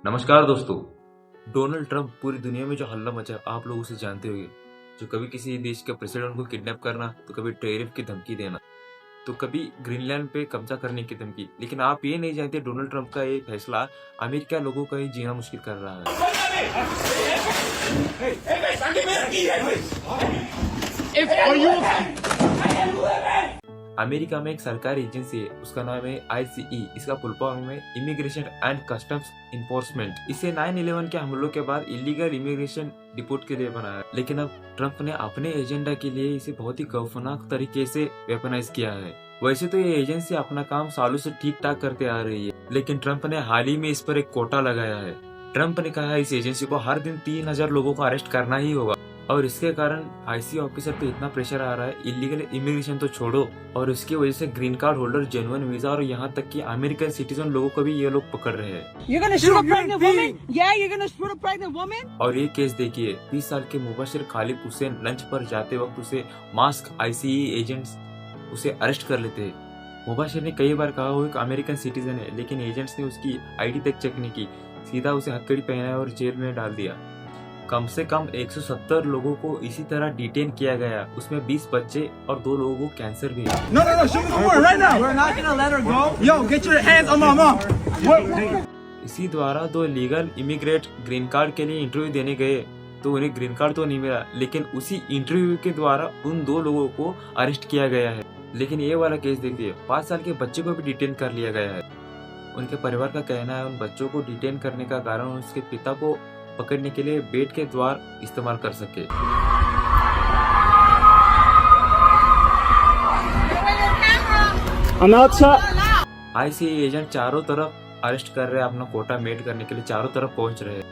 नमस्कार दोस्तों। Donald Trump पूरी दुनिया में जो हल्ला मचा आप लोग उसे जानते होंगे। जो कभी किसी देश के प्रेसिडेंट को किडनैप करना, तो कभी टैरिफ की धमकी देना, तो कभी ग्रीनलैंड पे कब्जा करने की धमकी। लेकिन आप ये नहीं जानते डोनाल्ड ट्रंप का ये फैसला अमेरिका लोगों का ही जीना मुश्किल कर रहा है। अमेरिका में एक सरकारी एजेंसी है, उसका नाम है ICE। इसका फुल फॉर्म है इमिग्रेशन एंड कस्टम्स इन्फोर्समेंट। इसे 9/11 के हमलों के बाद इलीगल इमिग्रेशन रिपोर्ट के लिए बनाया, लेकिन अब ट्रंप ने अपने एजेंडा के लिए इसे बहुत ही खौफनाक तरीके से वेपनाइज किया है। वैसे तो ये एजेंसी अपना काम सालों से ठीक ठाक करते आ रही है, लेकिन ट्रंप ने हाल ही में इस पर एक कोटा लगाया है। ट्रंप ने कहा है इस एजेंसी को हर दिन 3000 लोगों को अरेस्ट करना ही होगा, और इसके कारण ICE ऑफिसर पे इतना प्रेशर आ रहा है। इलीगल इमिग्रेशन तो छोड़ो, और इसकी वजह से green card holder, genuine visa और यहाँ तक कि अमेरिकन सिटीजन लोगों को भी ये लोग पकड़ रहे हैं। और ये केस देखिए, 20 साल के मुबशिर खालिद हुसैन लंच पर जाते वक्त उसे मास्क ICE एजेंट्स उसे अरेस्ट कर लेते हैं। मुबशिर ने कई बार कहा वो एक अमेरिकन सिटीजन है, लेकिन एजेंट्स ने उसकी ID तक चेक नहीं की, सीधा उसे हथकड़ी पहनाया और जेल में डाल दिया। कम से कम 170 लोगों को इसी तरह डिटेन किया गया, उसमें 20 बच्चे और 2 लोगों को कैंसर भी है। इसी द्वारा 2 लीगल इमिग्रेट ग्रीन कार्ड के लिए इंटरव्यू देने गए, तो उन्हें ग्रीन कार्ड तो नहीं मिला, लेकिन उसी इंटरव्यू के द्वारा उन 2 लोगों को अरेस्ट किया गया है। लेकिन ये वाला केस देखिए, 5 साल के बच्चे को भी डिटेन कर लिया गया है। उनके परिवार का कहना है उन बच्चों को डिटेन करने का कारण उसके पिता को पकड़ने के लिए बेड के द्वार इस्तेमाल कर सके। ICE एजेंट चारों तरफ अरेस्ट कर रहे हैं, अपना कोटा मेट करने के लिए चारों तरफ पहुंच रहे हैं।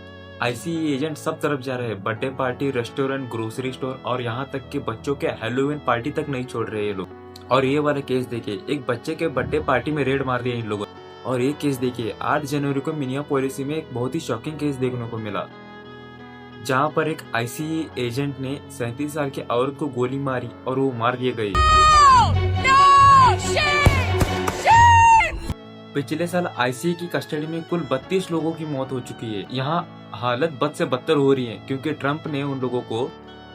ICE एजेंट सब तरफ जा रहे हैं, birthday party, restaurant, grocery store और यहाँ तक कि बच्चों के हैलोवीन पार्टी तक नहीं छोड़ रहे ये लोग। और ये वाला केस देखिए, एक बच्चे के बर्थडे पार्टी में रेड मार दिया इन लोगों। और ये केस देखिए, 8 जनवरी को मिनियापोलिस में एक बहुत ही शॉकिंग केस देखने को मिला, जहां पर एक ICE एजेंट ने 37 साल की औरत को गोली मारी और वो मार दिए गई। पिछले साल ICE की कस्टडी में कुल 32 लोगों की मौत हो चुकी है। यहाँ हालत बद से बदतर हो रही है, क्योंकि ट्रंप ने उन लोगों को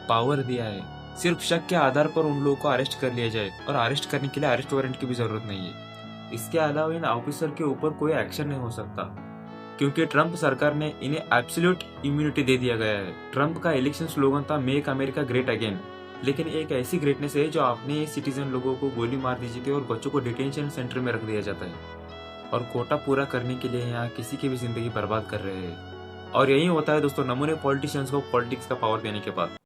पावर दिया है, सिर्फ शक के आधार पर उन लोगों को अरेस्ट कर लिया जाए, और अरेस्ट करने के लिए अरेस्ट वारंट की भी जरूरत नहीं है। इसके अलावा इन ऑफिसर के ऊपर कोई एक्शन नहीं हो सकता, क्योंकि ट्रंप सरकार ने इन्हें एब्सोल्यूट इम्यूनिटी दे दिया गया है। ट्रंप का इलेक्शन स्लोगन था मेक अमेरिका ग्रेट अगेन, लेकिन एक ऐसी ग्रेटनेस है जो अपने सिटीजन लोगों को गोली मार दी जाती है और बच्चों को डिटेंशन सेंटर में रख दिया जाता है, और कोटा पूरा करने के लिए यहाँ किसी की भी जिंदगी बर्बाद कर रहे हैं। और यही होता है दोस्तों नमूने पॉलिटिशियंस को पॉलिटिक्स का पावर देने के बाद।